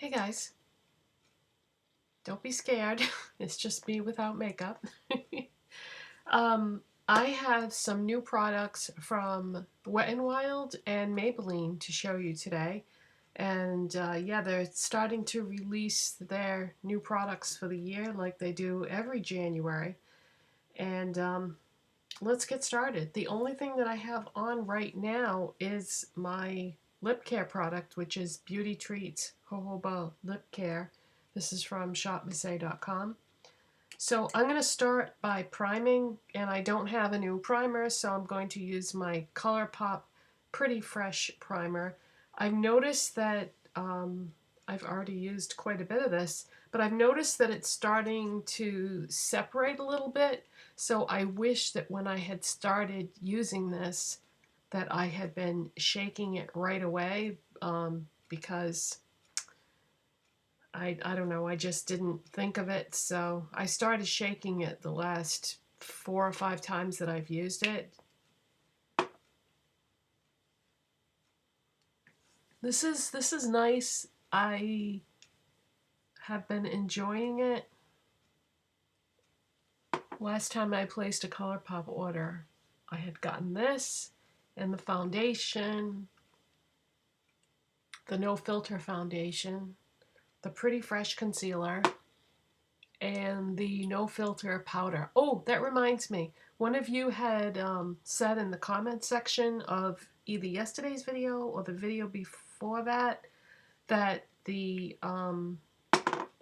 Hey guys, don't be scared. It's just me without makeup. I have some new products from Wet n Wild and Maybelline to show you today. And yeah, they're starting to release their new products for the year like they do every January. And let's get started. The only thing that I have on right now is my lip care product, which is Beauty Treats Jojoba Lip Care. This is from shopmisse.com. So I'm going to start by priming, and I don't have a new primer, so I'm going to use my ColourPop Pretty Fresh Primer. I've noticed that I've already used quite a bit of this, but I've noticed that it's starting to separate a little bit, so I wish that when I had started using this that I had been shaking it right away because I don't know, I just didn't think of it. So I started shaking it the last 4 or 5 times that I've used it. This is nice. I have been enjoying it. Last time I placed a ColourPop order, I had gotten this and the foundation, the No Filter foundation, the Pretty Fresh concealer, and the No Filter powder. Oh, that reminds me. One of you had said in the comment section of either yesterday's video or the video before that that the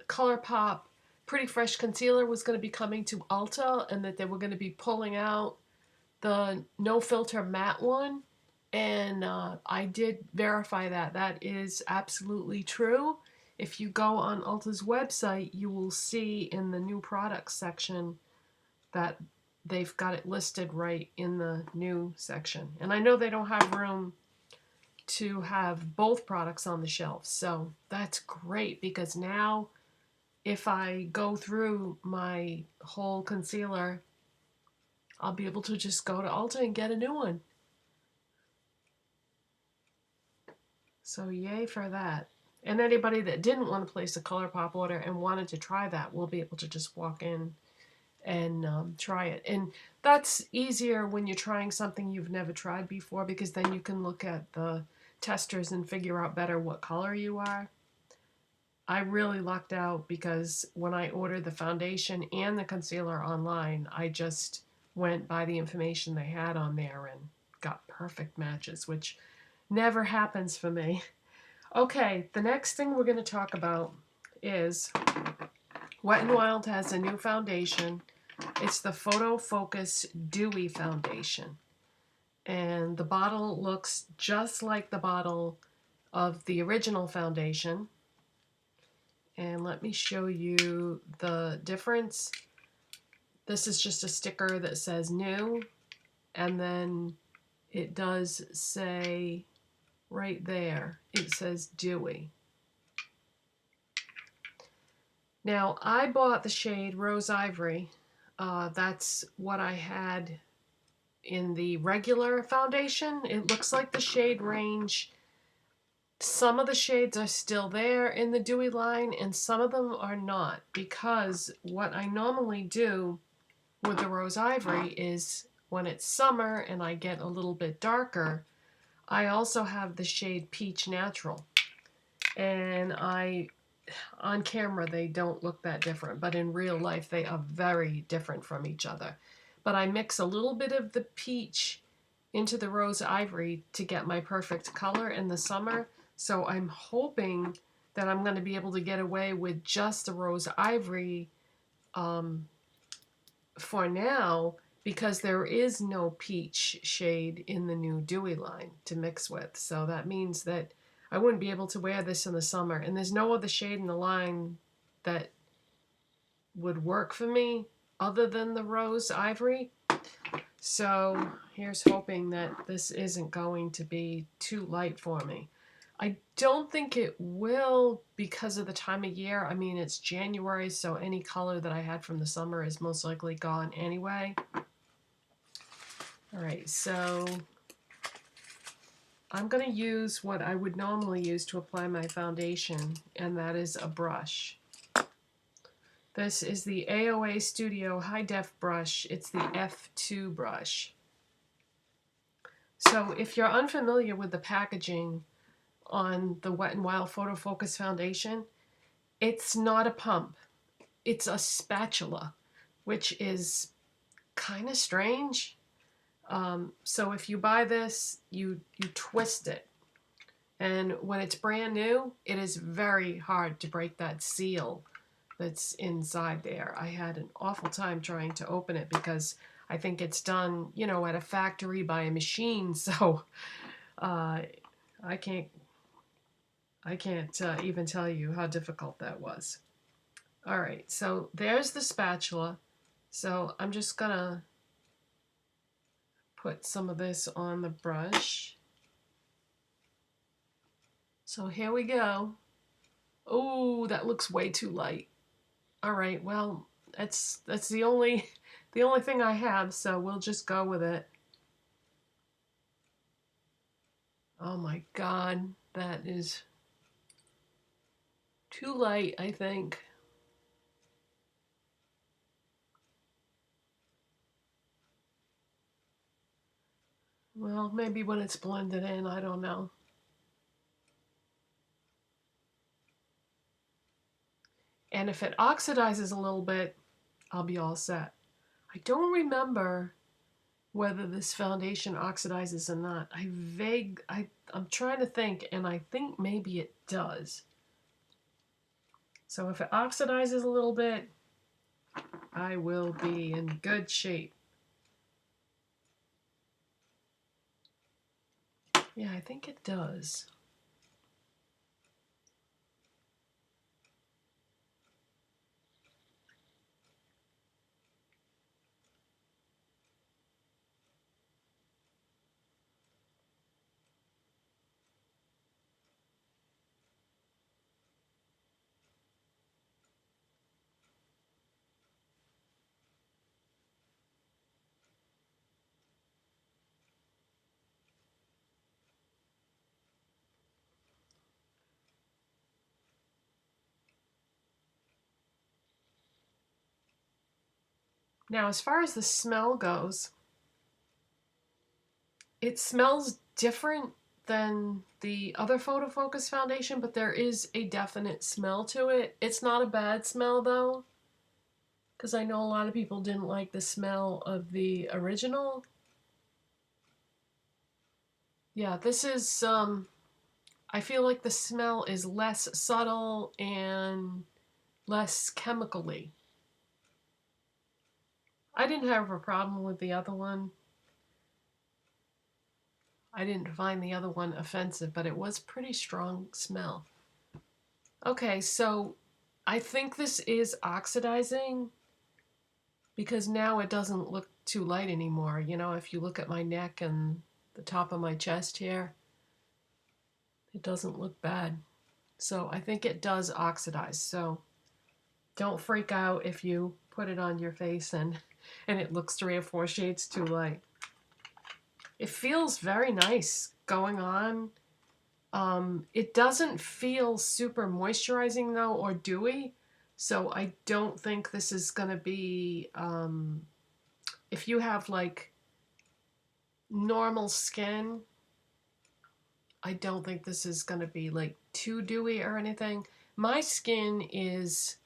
ColourPop Pretty Fresh concealer was going to be coming to Ulta and that they were going to be pulling out the No Filter matte one. And I did verify that. That is absolutely true. If you go on Ulta's website, you will see in the new products section that they've got it listed right in the new section. And I know they don't have room to have both products on the shelf, so that's great because now if I go through my whole concealer, I'll be able to just go to Ulta and get a new one. So yay for that. And anybody that didn't want to place a ColourPop order and wanted to try that will be able to just walk in and try it. And that's easier when you're trying something you've never tried before because then you can look at the testers and figure out better what color you are. I really lucked out because when I ordered the foundation and the concealer online, I just went by the information they had on there and got perfect matches, which never happens for me. Okay, the next thing we're going to talk about is Wet n Wild has a new foundation. It's the Photofocus Dewy foundation. And the bottle looks just like the bottle of the original foundation. And let me show you the difference. This is just a sticker that says new, and then it does say right there, it says Dewy. Now, I bought the shade Rose Ivory. That's what I had in the regular foundation. It looks like the shade range, some of the shades are still there in the Dewy line and some of them are not, because what I normally do with the Rose Ivory is when it's summer and I get a little bit darker, I also have the shade Peach Natural. And on camera they don't look that different, but in real life they are very different from each other. But I mix a little bit of the peach into the Rose Ivory to get my perfect color in the summer. So I'm hoping that I'm going to be able to get away with just the Rose Ivory for now, because there is no peach shade in the new Dewy line to mix with. So that means that I wouldn't be able to wear this in the summer. And there's no other shade in the line that would work for me other than the Rose Ivory. So here's hoping that this isn't going to be too light for me. I don't think it will because of the time of year. I mean, it's January, so any color that I had from the summer is most likely gone anyway. All right, so I'm going to use what I would normally use to apply my foundation, and that is a brush. This is the AOA Studio High Def brush. It's the F2 brush. So if you're unfamiliar with the packaging on the Wet n Wild Photofocus foundation, it's not a pump. It's a spatula, which is kind of strange. So if you buy this, you twist it. And when it's brand new, it is very hard to break that seal that's inside there. I had an awful time trying to open it because I think it's done, you know, at a factory by a machine. So I can't even tell you how difficult that was. All right, so there's the spatula. So I'm just gonna put some of this on the brush. So here we go. Oh, that looks way too light. All right, well, that's the only thing I have, so we'll just go with it. Oh my God, that is too light, I think. Well, maybe when it's blended in, I don't know. And if it oxidizes a little bit, I'll be all set. I don't remember whether this foundation oxidizes or not. I'm trying to think, and I think maybe it does. So if it oxidizes a little bit, I will be in good shape. Yeah, I think it does. Now, as far as the smell goes, it smells different than the other Photofocus foundation, but there is a definite smell to it. It's not a bad smell though, because I know a lot of people didn't like the smell of the original. Yeah, this is, I feel like the smell is less subtle and less chemically. I didn't have a problem with the other one. I didn't find the other one offensive, but it was pretty strong smell. Okay, so I think this is oxidizing because now it doesn't look too light anymore. You know, if you look at my neck and the top of my chest here, it doesn't look bad. So I think it does oxidize. So don't freak out if you put it on your face and it looks 3 or 4 shades too light. It feels very nice going on. It doesn't feel super moisturizing though or dewy. So I don't think this is going to be, if you have like normal skin, I don't think this is going to be like too dewy or anything. My skin is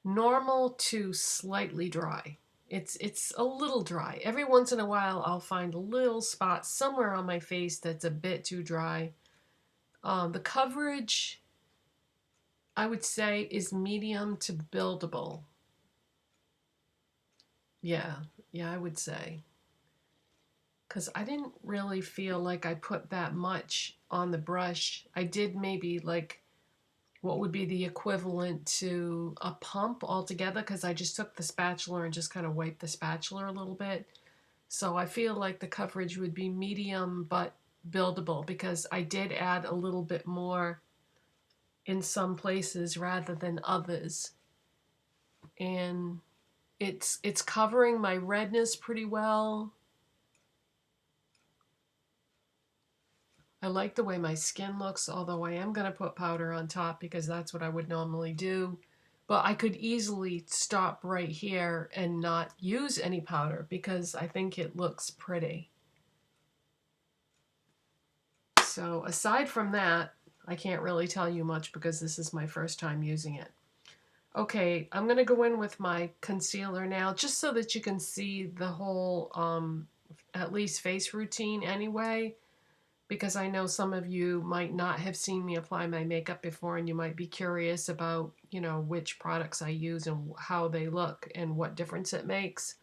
normal to slightly dry. It's a little dry. Every once in a while I'll find a little spot somewhere on my face that's a bit too dry. The coverage, I would say, is medium to buildable. Yeah, I would say. Because I didn't really feel like I put that much on the brush. I did maybe like what would be the equivalent to a pump altogether, because I just took the spatula and just kind of wiped the spatula a little bit. So I feel like the coverage would be medium but buildable, because I did add a little bit more in some places rather than others. And it's covering my redness pretty well. I like the way my skin looks, although I am going to put powder on top because that's what I would normally do. But I could easily stop right here and not use any powder because I think it looks pretty. So aside from that, I can't really tell you much because this is my first time using it. Okay, I'm going to go in with my concealer now just so that you can see the whole, at least face routine anyway, because I know some of you might not have seen me apply my makeup before and you might be curious about, you know, which products I use and how they look and what difference it makes.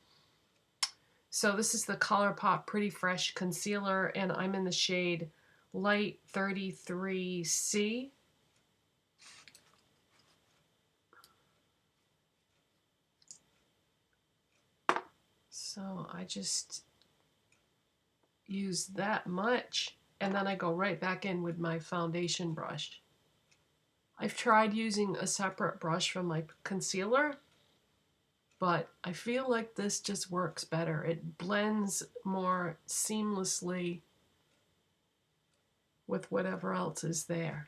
So this is the ColourPop Pretty Fresh Concealer and I'm in the shade Light 33C. So I just use that much and then I go right back in with my foundation brush. I've tried using a separate brush from my concealer, but I feel like this just works better. It blends more seamlessly with whatever else is there.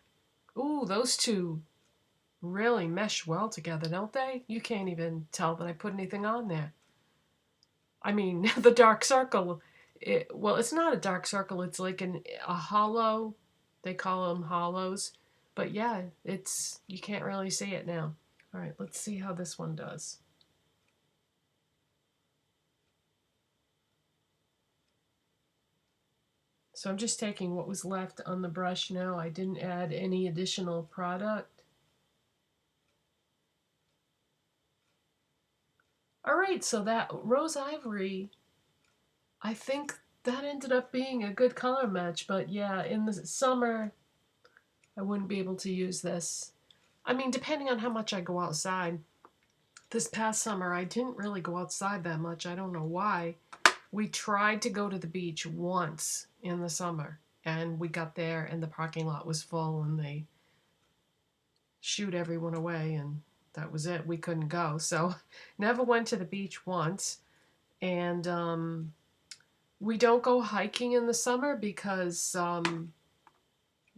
Ooh, those two really mesh well together, don't they? You can't even tell that I put anything on there. I mean, the dark circle, well, it's not a dark circle. It's like a hollow. They call them hollows. But yeah, you can't really see it now. All right, let's see how this one does. So I'm just taking what was left on the brush now. I didn't add any additional product. All right, so that Rose Ivory, I think that ended up being a good color match, but yeah, in the summer, I wouldn't be able to use this. I mean, depending on how much I go outside. This past summer, I didn't really go outside that much. I don't know why. We tried to go to the beach once in the summer, and we got there, and the parking lot was full, and they shooed everyone away, and that was it. We couldn't go. So never went to the beach once. And we don't go hiking in the summer because of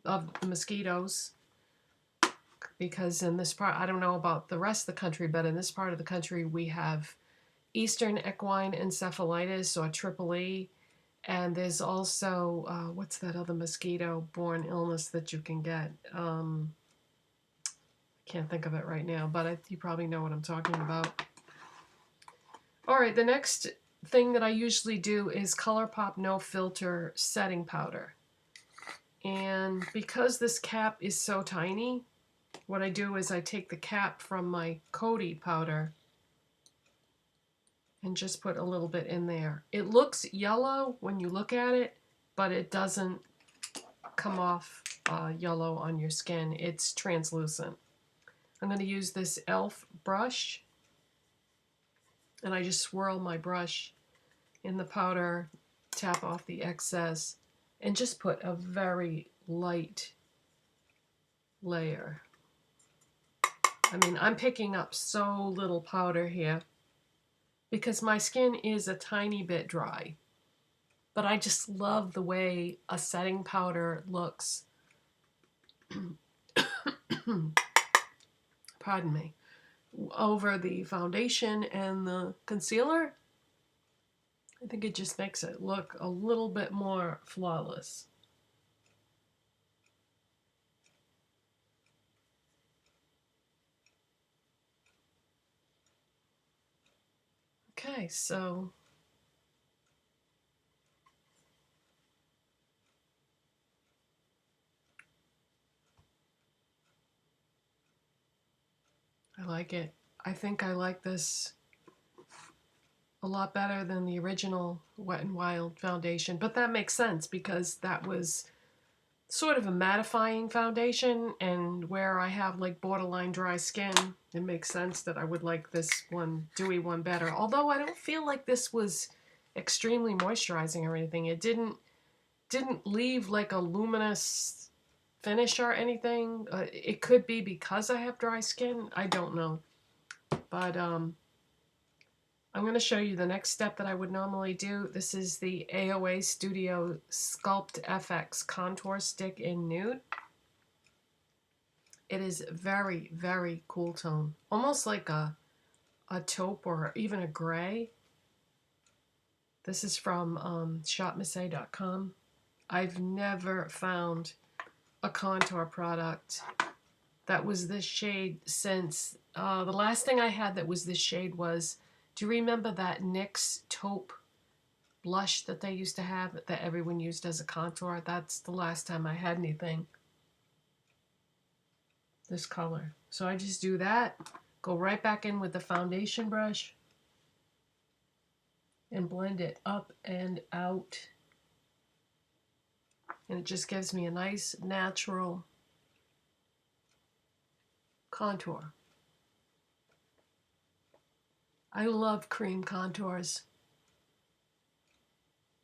the mosquitoes. Because in this part, I don't know about the rest of the country, but in this part of the country, we have Eastern equine encephalitis, or triple E. And there's also, what's that other mosquito-borne illness that you can get? Can't think of it right now, but you probably know what I'm talking about. All right, the next thing that I usually do is ColourPop No Filter Setting Powder. And because this cap is so tiny, what I do is I take the cap from my Coty powder and just put a little bit in there. It looks yellow when you look at it, but it doesn't come off yellow on your skin. It's translucent. I'm going to use this e.l.f. brush, and I just swirl my brush in the powder, tap off the excess, and just put a very light layer. I mean, I'm picking up so little powder here because my skin is a tiny bit dry. But I just love the way a setting powder looks. Pardon me. Over the foundation and the concealer. I think it just makes it look a little bit more flawless. Okay, so I like it. I think I like this a lot better than the original Wet n Wild foundation, but that makes sense because that was sort of a mattifying foundation, and where I have like borderline dry skin, it makes sense that I would like this one, dewy one, better. Although I don't feel like this was extremely moisturizing or anything. It didn't leave like a luminous finish or anything. It could be because I have dry skin. I don't know. But I'm going to show you the next step that I would normally do. This is the AOA Studio Sculpt FX Contour Stick in Nude. It is very, very cool tone. Almost like a taupe or even a gray. This is from shopmasay.com. I've never found a contour product that was this shade since the last thing I had that was this shade was, do you remember that NYX taupe blush that they used to have that everyone used as a contour? That's the last time I had anything this color. So I just do that, go right back in with the foundation brush and blend it up and out. And it just gives me a nice natural contour. I love cream contours.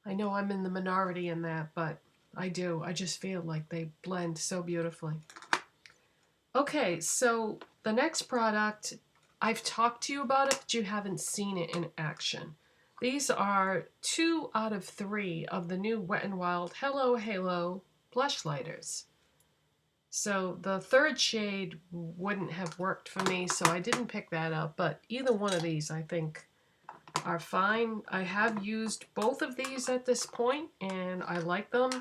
I know I'm in the minority in that, but I do. I just feel like they blend so beautifully. Okay, so the next product, I've talked to you about it, but you haven't seen it in action. These are 2 out of 3 of the new Wet n Wild Hello Halo Blushlighters. So the third shade wouldn't have worked for me, so I didn't pick that up, but either one of these I think are fine. I have used both of these at this point, and I like them.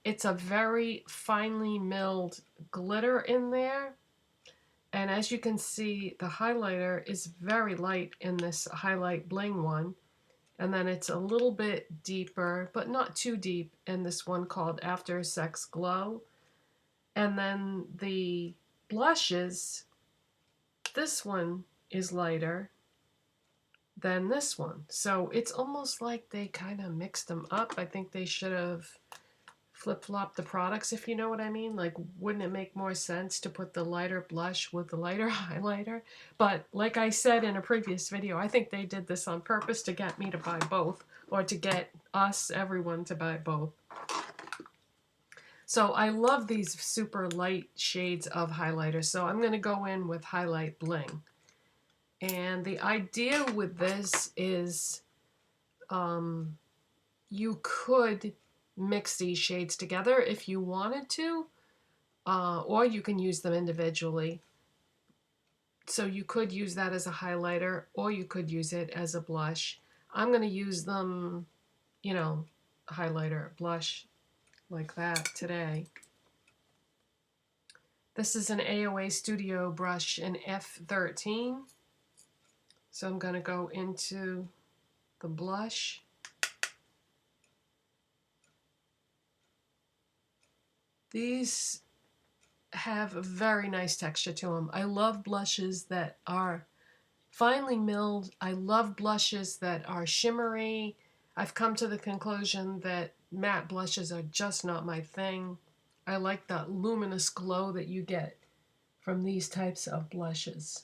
It's a very finely milled glitter in there, and as you can see, the highlighter is very light in this Highlight Bling one, and then it's a little bit deeper, but not too deep, in this one called After Sex Glow. And then the blushes, this one is lighter than this one. So it's almost like they kind of mixed them up. I think they should have flip-flopped the products, if you know what I mean. Like, wouldn't it make more sense to put the lighter blush with the lighter highlighter? But like I said in a previous video, I think they did this on purpose to get me to buy both, or to get us, everyone, to buy both. So I love these super light shades of highlighter. So I'm going to go in with Highlight Bling. And the idea with this is you could mix these shades together if you wanted to, or you can use them individually. So you could use that as a highlighter, or you could use it as a blush. I'm going to use them, you know, highlighter, blush, like that today. This is an AOA Studio brush in F13. So I'm going to go into the blush. These have a very nice texture to them. I love blushes that are finely milled. I love blushes that are shimmery. I've come to the conclusion that matte blushes are just not my thing. I like that luminous glow that you get from these types of blushes.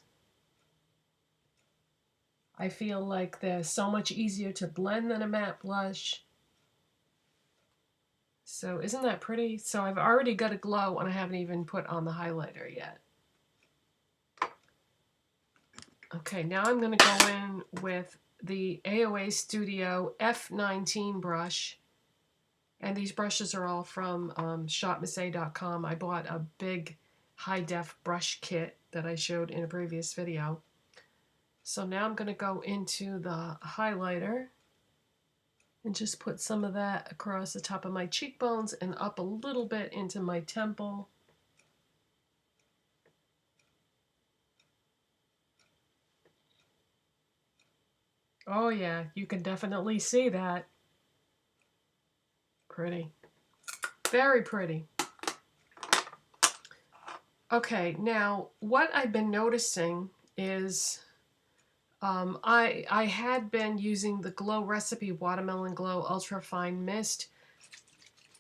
I feel like they're so much easier to blend than a matte blush. So isn't that pretty? So I've already got a glow and I haven't even put on the highlighter yet. Okay, now I'm going to go in with the AOA Studio F19 brush. And these brushes are all from shopmasay.com. I bought a big high-def brush kit that I showed in a previous video. So now I'm going to go into the highlighter and just put some of that across the top of my cheekbones and up a little bit into my temple. Oh yeah, you can definitely see that. Pretty. Very pretty. Okay, now what I've been noticing is I had been using the Glow Recipe Watermelon Glow Ultra Fine Mist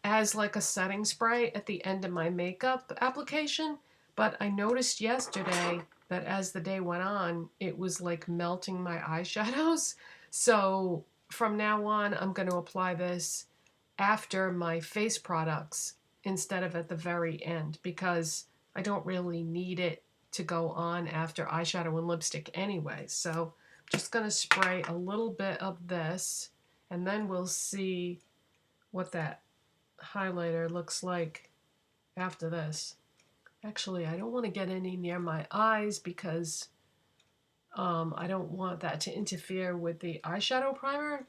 as like a setting spray at the end of my makeup application, but I noticed yesterday that as the day went on, it was like melting my eyeshadows. So from now on, I'm going to apply this after my face products instead of at the very end, because I don't really need it to go on after eyeshadow and lipstick anyway. So just going to spray a little bit of this, and then we'll see what that highlighter looks like after this. Actually, I don't want to get any near my eyes because I don't want that to interfere with the eyeshadow primer.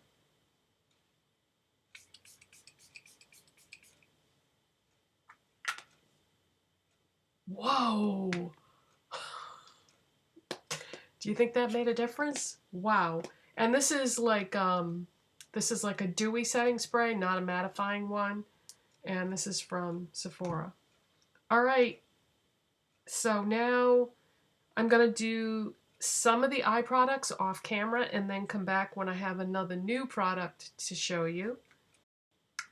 Whoa! Do you think that made a difference? Wow. And this is like a dewy setting spray, not a mattifying one. And this is from Sephora. All right. So now I'm going to do some of the eye products off camera and then come back when I have another new product to show you.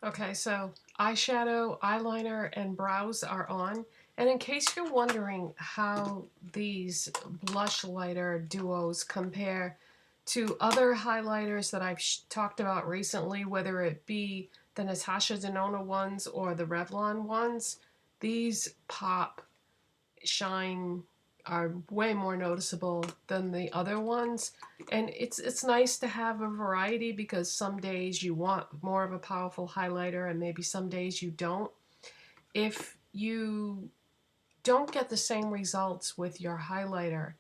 Okay, so eyeshadow, eyeliner, and brows are on. And in case you're wondering how these Blushlighter duos compare to other highlighters that I've talked about recently, whether it be the Natasha Denona ones or the Revlon ones, these pop, shine, are way more noticeable than the other ones. And it's nice to have a variety because some days you want more of a powerful highlighter and maybe some days you don't. If you don't get the same results with your highlighter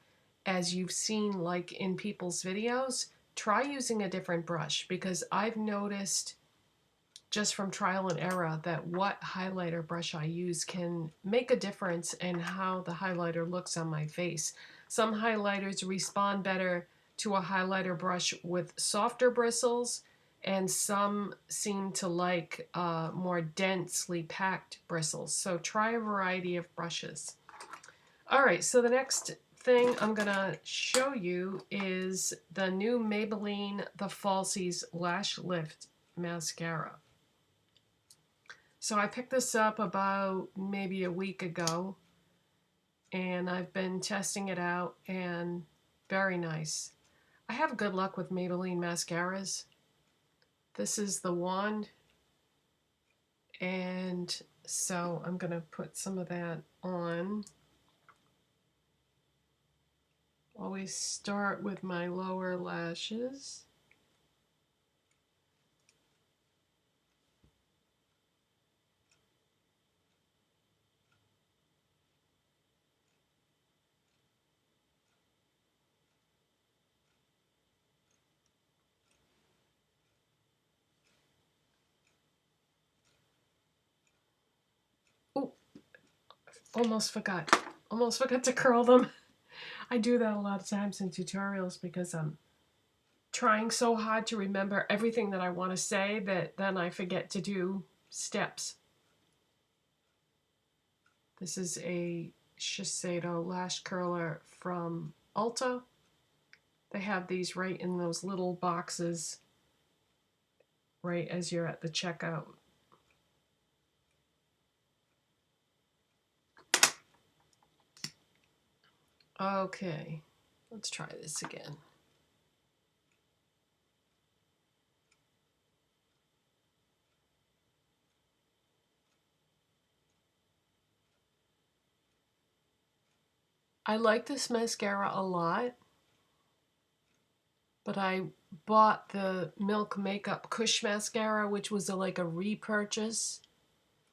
as you've seen like in people's videos, try using a different brush, because I've noticed just from trial and error that what highlighter brush I use can make a difference in how the highlighter looks on my face. Some highlighters respond better to a highlighter brush with softer bristles, and some seem to like more densely packed bristles. So try a variety of brushes. All right, so the next thing I'm gonna show you is the new Maybelline The Falsies Lash Lift Mascara. So I picked this up about maybe a week ago, and I've been testing it out, and very nice. I have good luck with Maybelline mascaras. This is the wand, and so I'm going to put some of that on. Always start with my lower lashes. Oh, almost forgot. Almost forgot to curl them. I do that a lot of times in tutorials because I'm trying so hard to remember everything that I want to say that then I forget to do steps. This is a Shiseido lash curler from Ulta. They have these right in those little boxes right as you're at the checkout. Okay, let's try this again. I like this mascara a lot, but I bought the Milk Makeup Kush Mascara, which was like a repurchase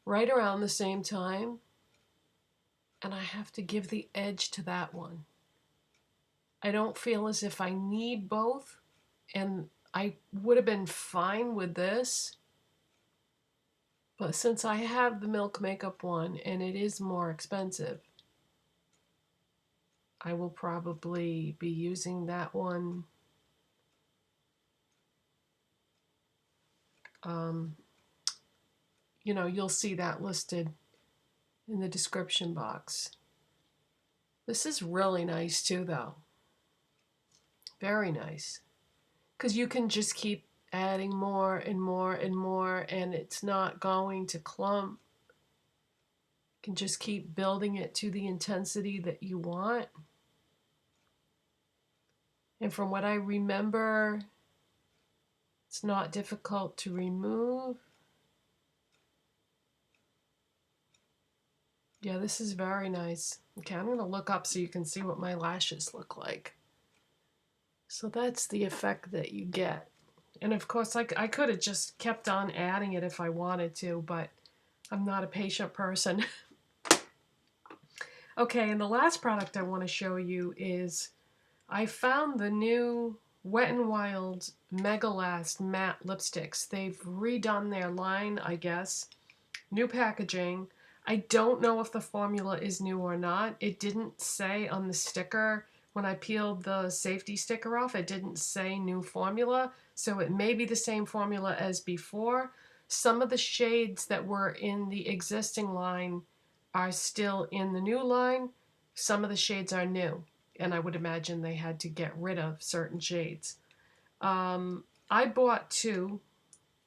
right around the same time, and I have to give the edge to that one. I don't feel as if I need both, and I would have been fine with this, but since I have the Milk Makeup one and it is more expensive, I will probably be using that one. You know, you'll see that listed in the description box. This is really nice too, though. Very nice. Because you can just keep adding more and more and more, and it's not going to clump. You can just keep building it to the intensity that you want. And from what I remember, it's not difficult to remove. Yeah, this is very nice. Okay, I'm going to look up so you can see what my lashes look like. So that's the effect that you get. And of course, I could have just kept on adding it if I wanted to, but I'm not a patient person. Okay, and the last product I want to show you is I found the new Wet n Wild Meglast matte lipsticks. They've redone their line, I guess. New packaging. I don't know if the formula is new or not. It didn't say on the sticker. When I peeled the safety sticker off, it didn't say new formula, so it may be the same formula as before. Some of the shades that were in the existing line are still in the new line. Some of the shades are new, and I would imagine they had to get rid of certain shades. I bought two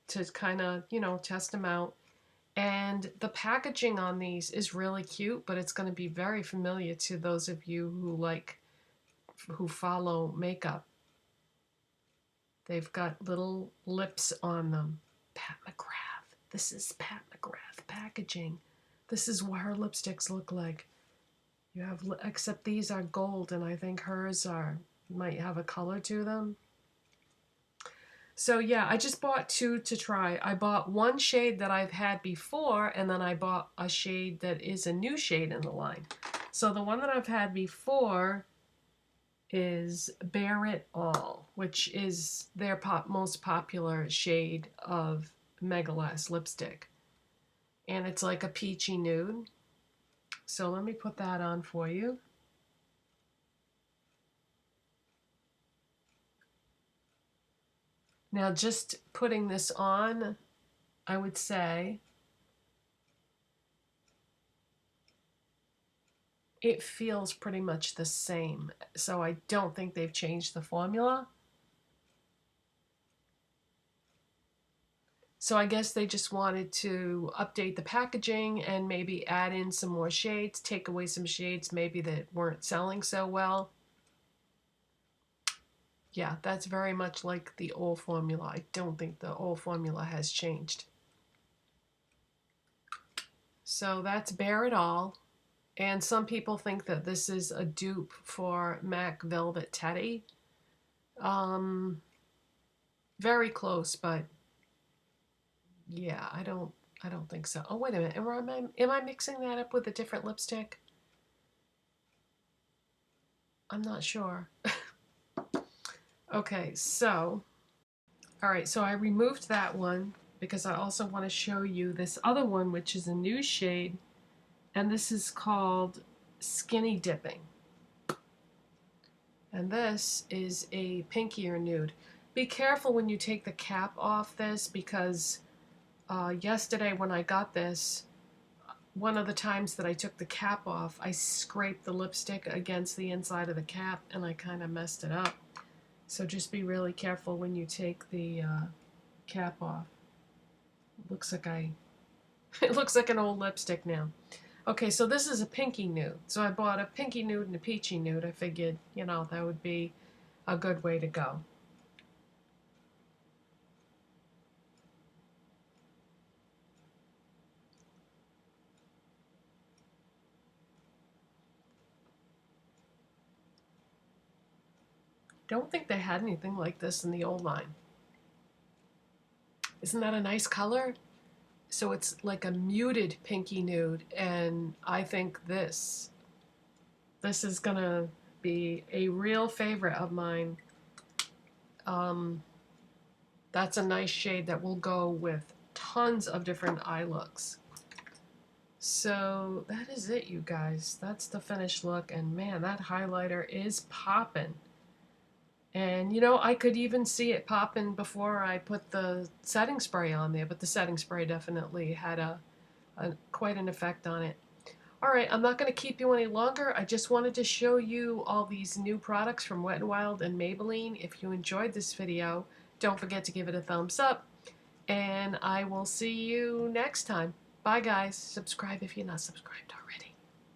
to kind of, test them out. And the packaging on these is really cute, but it's going to be very familiar to those of you who follow makeup. They've got little lips on them. Pat McGrath. This is Pat McGrath packaging. This is what her lipsticks look like. You have, except these are gold, and I think hers might have a color to them. So yeah, I just bought two to try. I bought one shade that I've had before, and then I bought a shade that is a new shade in the line. So the one that I've had before is Bare It All, which is their most popular shade of Meglast lipstick. And it's like a peachy nude. So let me put that on for you. Now just putting this on, I would say it feels pretty much the same. So I don't think they've changed the formula. So I guess they just wanted to update the packaging and maybe add in some more shades, take away some shades maybe that weren't selling so well. Yeah, that's very much like the old formula. I don't think the old formula has changed. So that's Bare It All. And some people think that this is a dupe for MAC Velvet Teddy. Very close, but yeah, I don't think so. Oh, wait a minute. Am I mixing that up with a different lipstick? I'm not sure. Okay, so, all right, so I removed that one because I also want to show you this other one, which is a new shade, and this is called Skinny Dipping. And this is a pinkier nude. Be careful when you take the cap off this, because yesterday when I got this, one of the times that I took the cap off, I scraped the lipstick against the inside of the cap and I kind of messed it up. So just be really careful when you take the cap off. It looks like it looks like an old lipstick now. Okay, so this is a pinky nude. So I bought a pinky nude and a peachy nude. I figured, that would be a good way to go. Don't think they had anything like this in the old line. Isn't that a nice color? So it's like a muted pinky nude, and I think this is gonna be a real favorite of mine. That's a nice shade that will go with tons of different eye looks. So that is it, you guys. That's the finished look, and man, that highlighter is popping. And I could even see it popping before I put the setting spray on there, but the setting spray definitely had quite an effect on it. Alright, I'm not going to keep you any longer. I just wanted to show you all these new products from Wet n Wild and Maybelline. If you enjoyed this video, don't forget to give it a thumbs up, and I will see you next time. Bye guys. Subscribe if you're not subscribed already.